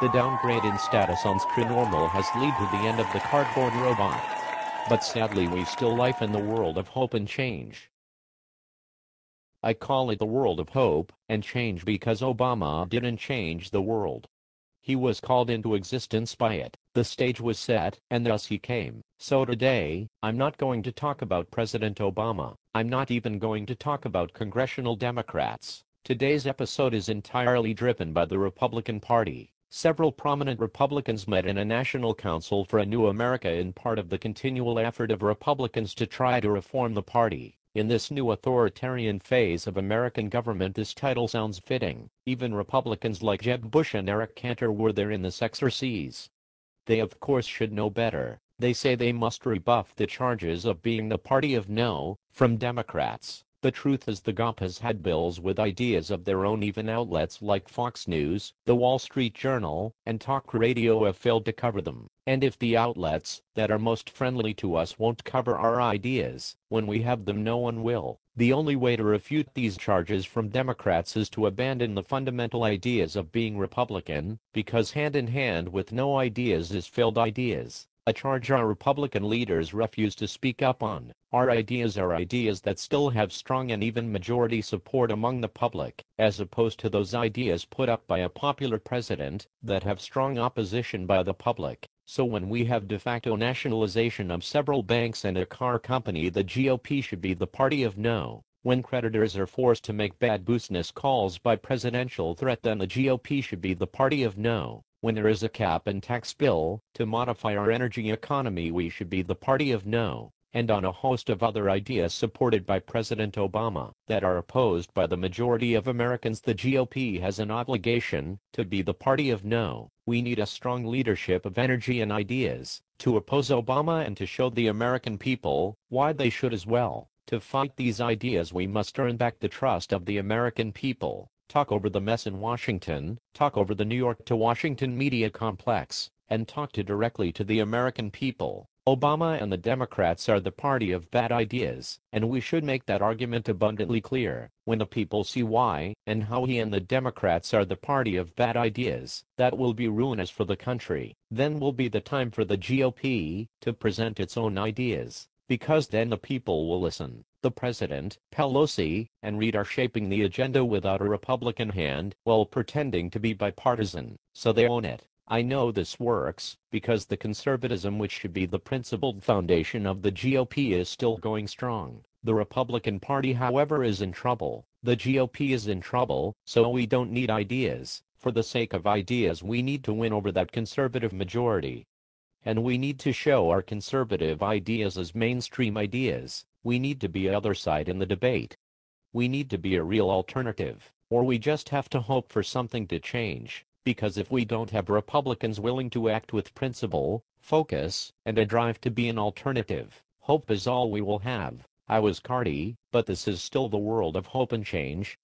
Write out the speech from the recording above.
The downgrade in status on screen normal has led to the end of the cardboard robot. But sadly we still live in the world of hope and change. I call it the world of hope and change because Obama didn't change the world. He was called into existence by it, the stage was set, and thus he came. So today, I'm not going to talk about President Obama. I'm not even going to talk about congressional Democrats. Today's episode is entirely driven by the Republican Party. Several prominent Republicans met in a National Council for a New America in part of the continual effort of Republicans to try to reform the party. In this new authoritarian phase of American government, this title sounds fitting. Even Republicans like Jeb Bush and Eric Cantor were there in this exercise. They of course should know better. They say they must rebuff the charges of being the party of no from Democrats. The truth is the GOP has had bills with ideas of their own. Even outlets like Fox News, The Wall Street Journal, and talk radio have failed to cover them. And if the outlets that are most friendly to us won't cover our ideas, when we have them no one will. The only way to refute these charges from Democrats is to abandon the fundamental ideas of being Republican, because hand in hand with no ideas is failed ideas. A charge our Republican leaders refuse to speak up on. Our ideas are ideas that still have strong and even majority support among the public, as opposed to those ideas put up by a popular president that have strong opposition by the public. So when we have de facto nationalization of several banks and a car company, the GOP should be the party of no. When creditors are forced to make bad business calls by presidential threat, then the GOP should be the party of no. When there is a cap and tax bill to modify our energy economy, we should be the party of no. And on a host of other ideas supported by President Obama that are opposed by the majority of Americans, the GOP has an obligation to be the party of no. We need a strong leadership of energy and ideas to oppose Obama and to show the American people why they should as well. To fight these ideas, we must earn back the trust of the American people. Talk over the mess in Washington, talk over the New York to Washington media complex, and talk directly to the American people. Obama and the Democrats are the party of bad ideas, and we should make that argument abundantly clear. When the people see why and how he and the Democrats are the party of bad ideas, that will be ruinous for the country. Then will be the time for the GOP to present its own ideas, because then the people will listen. The President, Pelosi, and Reid are shaping the agenda without a Republican hand while pretending to be bipartisan, so they own it. I know this works because the conservatism, which should be the principled foundation of the GOP, is still going strong. The Republican Party, however, is in trouble. The GOP is in trouble, so we don't need ideas. For the sake of ideas, we need to win over that conservative majority. And we need to show our conservative ideas as mainstream ideas. We need to be other side in the debate. We need to be a real alternative, or we just have to hope for something to change. Because if we don't have Republicans willing to act with principle, focus, and a drive to be an alternative, hope is all we will have. I was Cardi, but this is still the world of hope and change.